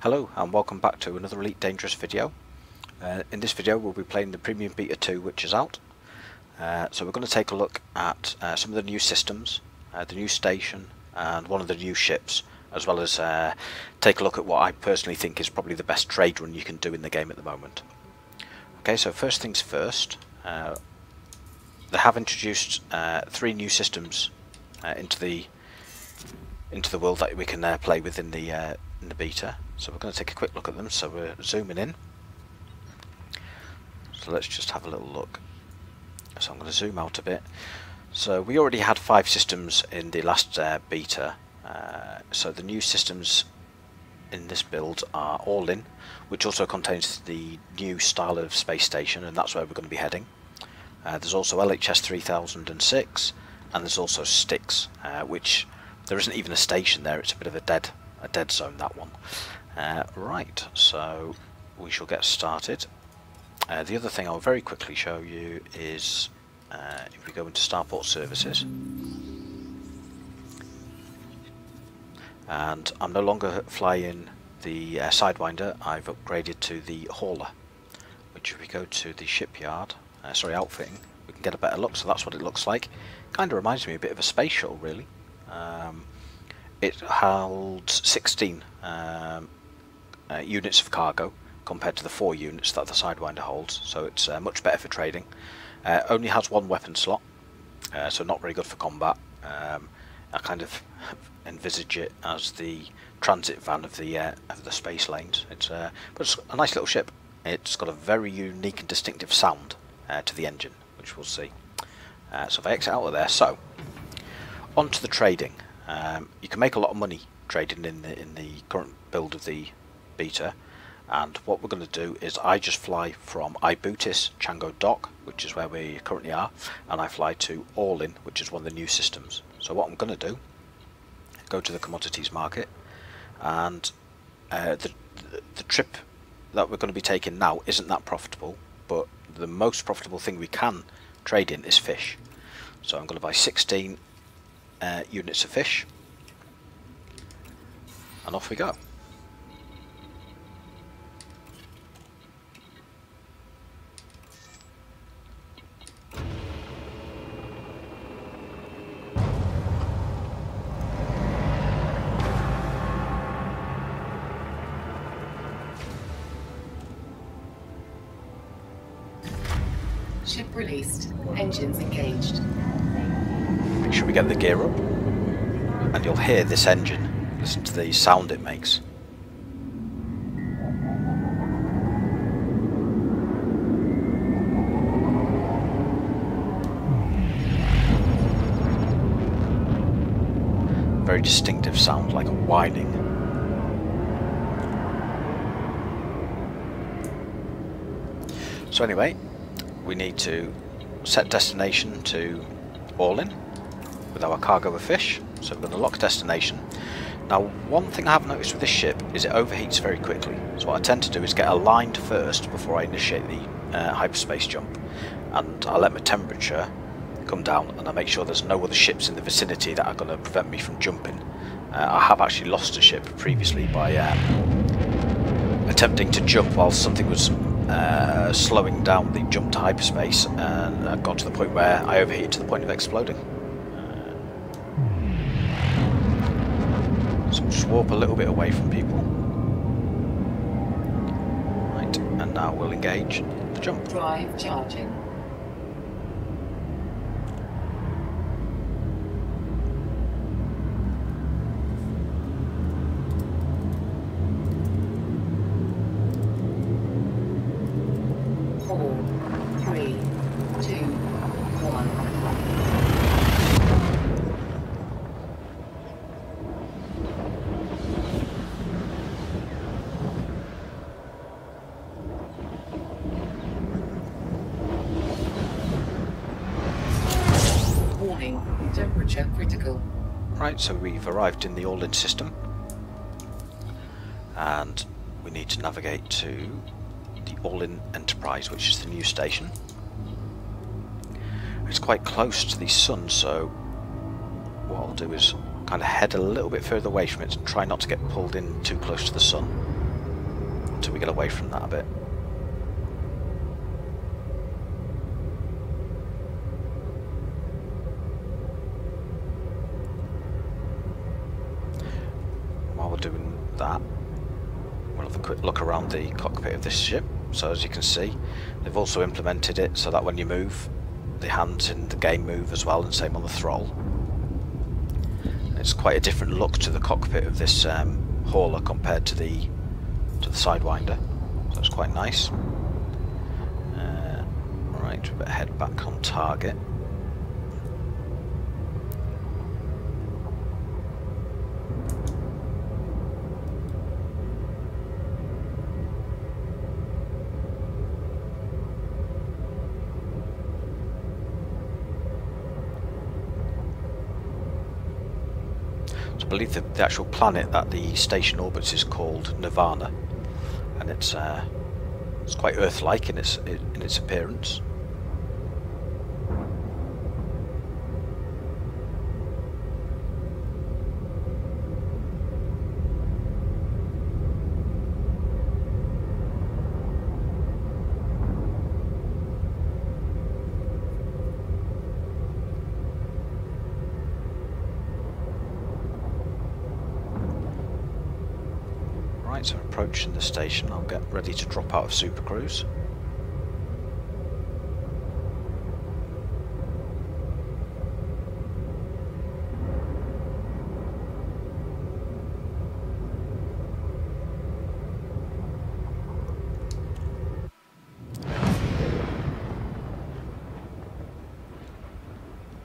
Hello and welcome back to another Elite Dangerous video. In this video we'll be playing the Premium Beta 2 which is out. So we're going to take a look at some of the new systems, the new station and one of the new ships, as well as take a look at what I personally think is probably the best trade run you can do in the game at the moment. Okay, so first things first, they have introduced 3 new systems into the world that we can play with in the beta. So we're going to take a quick look at them. So we're zooming in. So let's just have a little look. So I'm going to zoom out a bit. So we already had 5 systems in the last beta. So the new systems in this build are All-In, which also contains the new style of space station, and that's where we're going to be heading. There's also LHS 3006, and there's also Styx, which there isn't even a station there. It's a bit of a dead zone, that one. Right, so we shall get started. The other thing I'll very quickly show you is if we go into Starport Services, and I'm no longer flying the Sidewinder. I've upgraded to the Hauler, which if we go to the shipyard, outfitting, we can get a better look. So that's what it looks like. Kind of reminds me a bit of a space shuttle, really. It holds 16 units of cargo compared to the 4 units that the Sidewinder holds, so it's much better for trading. Only has 1 weapon slot, so not very good for combat. I kind of envisage it as the transit van of the space lanes. But it's a nice little ship. It's got a very unique and distinctive sound to the engine, which we'll see. So if I exit out of there, so on to the trading. You can make a lot of money trading in the current build of the beta, and what we're going to do is I just fly from Ibutis Chango Dock, which is where we currently are, and I fly to All-In, which is one of the new systems. So what I'm going to do, go to the commodities market, and the trip that we're going to be taking now isn't that profitable, but the most profitable thing we can trade in is fish. So I'm going to buy 16 units of fish, and off we go. Ship released. Engines engaged. Make sure we get the gear up, and you'll hear this engine. Listen to the sound it makes. Very distinctive sound, like a whining. So anyway, we need to set destination to All-In with our cargo of fish. So we're going to lock destination. Now, one thing I have noticed with this ship is it overheats very quickly. So what I tend to do is get aligned first before I initiate the hyperspace jump, and I let my temperature come down, and I make sure there's no other ships in the vicinity that are going to prevent me from jumping. I have actually lost a ship previously by attempting to jump while something was slowing down the jump to hyperspace, and I got to the point where I overheated to the point of exploding. So we'll just warp a little bit away from people. Right, and now we'll engage the jump. Drive charging. Temperature critical. Right, so we've arrived in the All-In system, and we need to navigate to the All-In Enterprise, which is the new station. It's quite close to the sun, so what I'll do is kind of head a little bit further away from it and try not to get pulled in too close to the sun. until we get away from that a bit. While we're doing that, we'll have a quick look around the cockpit of this ship. So as you can see, they've also implemented it so that when you move, the hands in the game move as well, and same on the throttle. It's quite a different look to the cockpit of this hauler compared to the Sidewinder, so it's quite nice. Right, we better head back on target. I believe the actual planet that the station orbits is called Nirvana, and it's quite Earth-like in its appearance. Right, so approaching the station, I'll get ready to drop out of Super Cruise.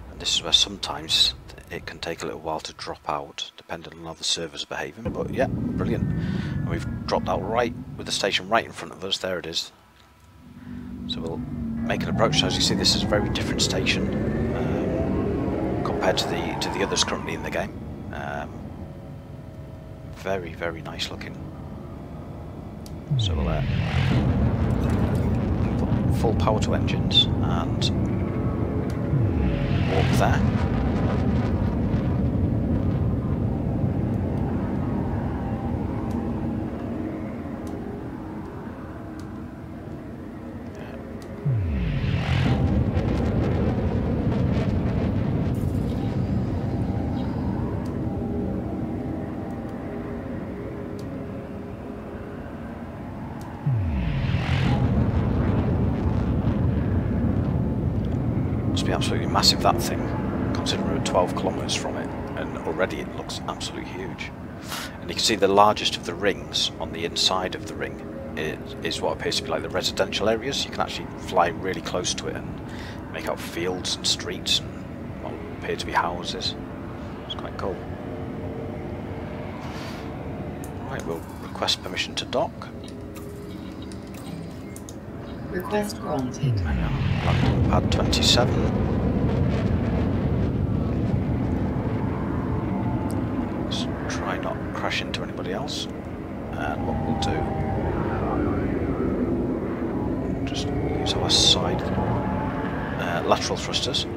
And this is where sometimes it can take a little while to drop out, depending on how the servers are behaving, but yeah, brilliant. And we've dropped out right with the station right in front of us. There it is. So we'll make an approach. So as you see, this is a very different station compared to the others currently in the game. Very, very nice looking. So we'll put full power to engines and walk there. Must be absolutely massive, that thing, considering we're 12 kilometres from it, and already it looks absolutely huge. And you can see the largest of the rings on the inside of the ring is what appears to be like the residential areas. You can actually fly really close to it and make out fields and streets and what appear to be houses. It's quite cool. Right, we'll request permission to dock. Request granted. Landing pad 27. Let's try not crash into anybody else. And what we'll do, just use our side lateral thrusters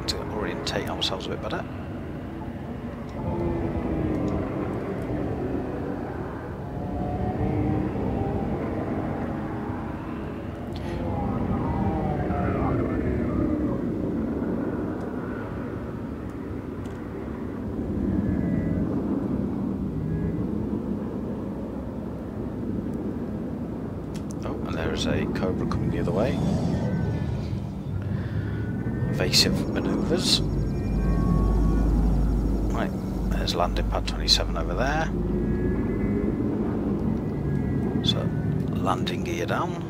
to orientate ourselves a bit better. There's a Cobra coming the other way. Evasive manoeuvres. Right, there's landing pad 27 over there. So, landing gear down.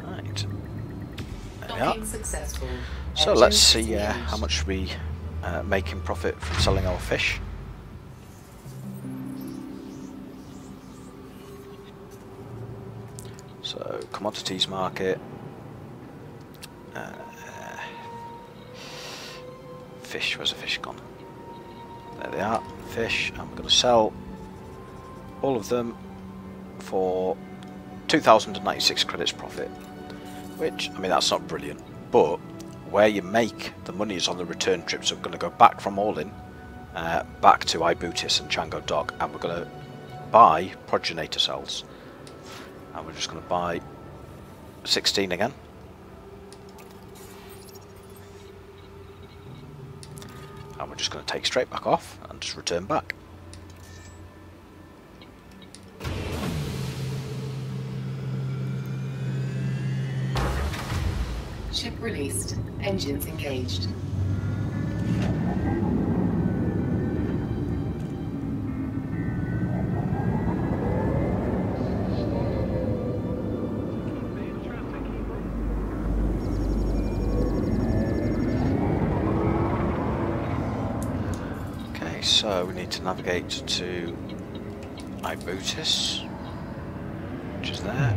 Right. There we are. Successful. So let's see how much we make in profit from selling our fish. So commodities market, fish. Where's the fish gone? There they are, fish. And we're going to sell all of them for 2,096 credits profit. Which, I mean, that's not brilliant, but where you make the money is on the return trip. So we're going to go back from All-In, back to Ibutis and Chango Dock, and we're going to buy progenitor cells. And we're just going to buy 16 again. And we're just going to take straight back off and just return back. Ship released. Engines engaged. Okay, so we need to navigate to Ibutis, which is there.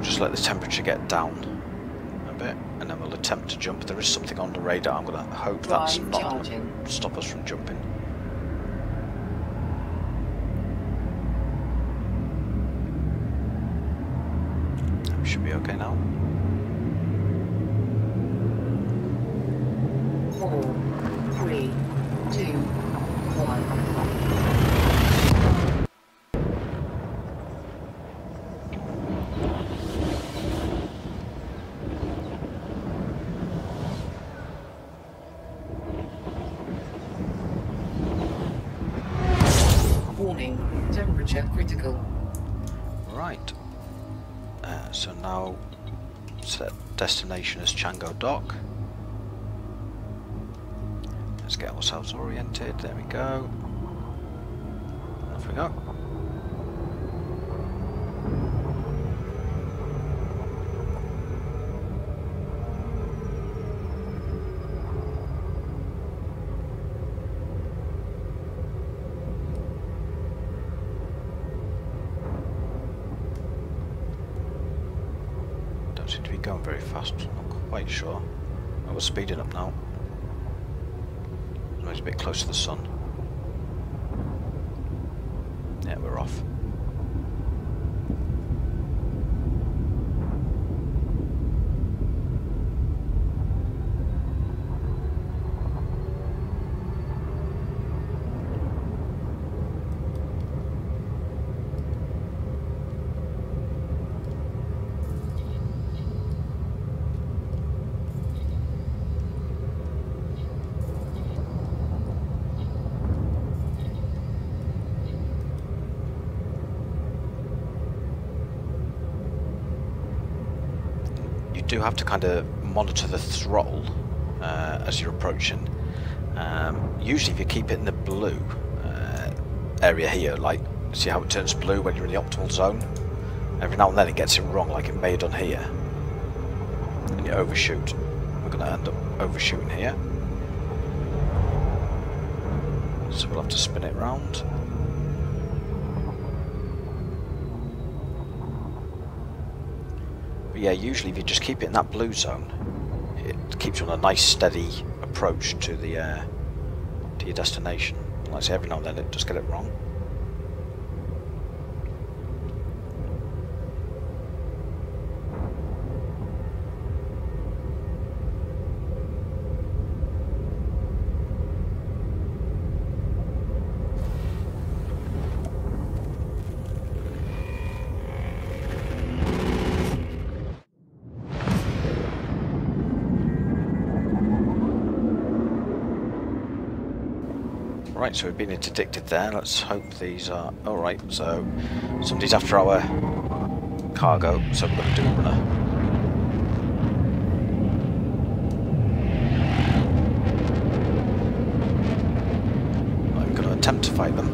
Just let the temperature get down a bit, and then we'll attempt to jump. There is something on the radar. I'm going to hope that's not going to stop us from jumping. We should be okay now. 4, 3, 2, 1. Temperature critical. Right. So now set destination as Chango Dock. Let's get ourselves oriented. There we go. Off we go. Seem to be going very fast. I'm not quite sure. Oh, we're speeding up now. It's a bit close to the sun. Yeah, we're off. Do have to kind of monitor the throttle as you're approaching. Usually if you keep it in the blue area here, like see how it turns blue when you're in the optimal zone, every now and then it gets it wrong, like it may have done here, and you overshoot. We're going to end up overshooting here, so we'll have to spin it round. But yeah, usually if you just keep it in that blue zone, it keeps you on a nice steady approach to the to your destination. Like I say, every now and then it does get it wrong. Right, so we've been interdicted there. Let's hope these are... Alright, so somebody's after our cargo, so we're going to do a runner. I'm going to attempt to fight them.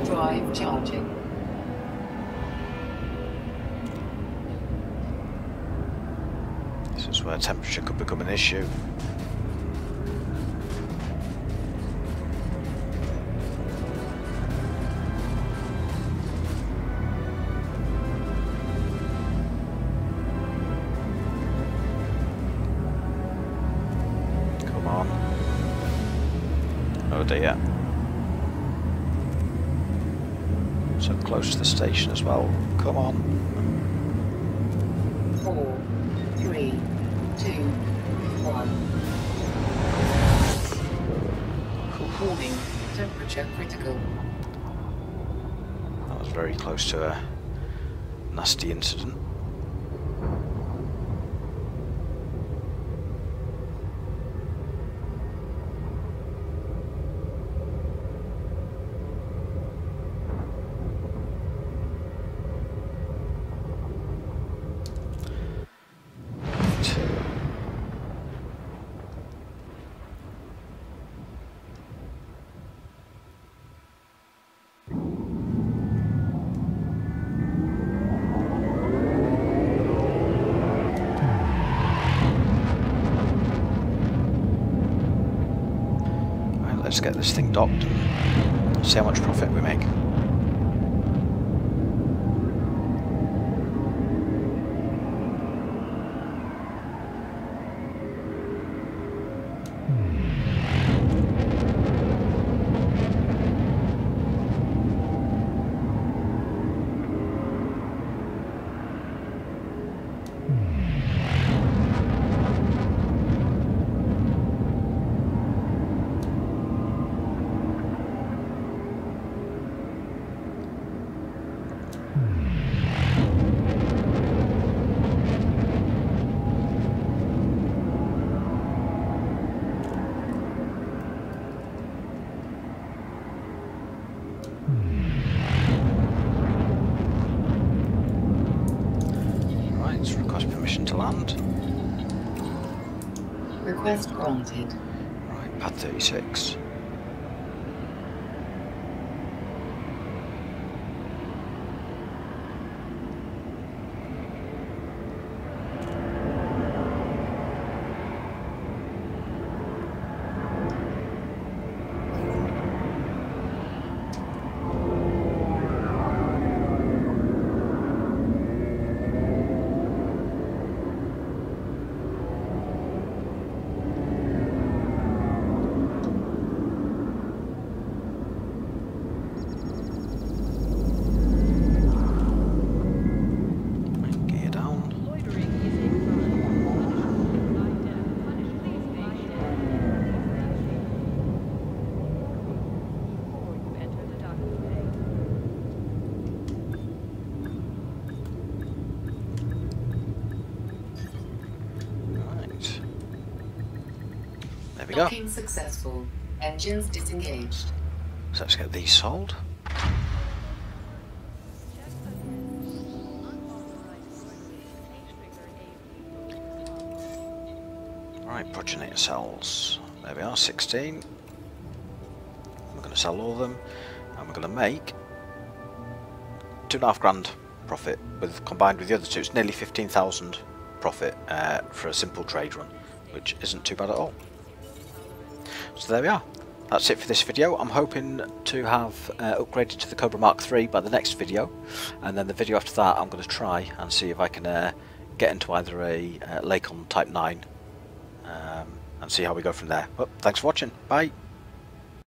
Drive charging. This is where temperature could become an issue. dear. So close to the station as well. Come on. 4, 3, 2, 1. Warning, temperature critical. That was very close to a nasty incident. Let's get this thing docked and see how much profit we make. Request permission to land. Request granted. Right, pad 36. There we go. Docking successful. Engines disengaged. So let's get these sold. Right, progenitor cells. There we are, 16. We're going to sell all of them, and we're going to make £2.5 grand profit with combined with the other two. It's nearly 15,000 profit for a simple trade run, which isn't too bad at all. So there we are. That's it for this video. I'm hoping to have upgraded to the Cobra Mark III by the next video, and then the video after that I'm going to try and see if I can get into either a Lakon Type 9 and see how we go from there. But thanks for watching. Bye.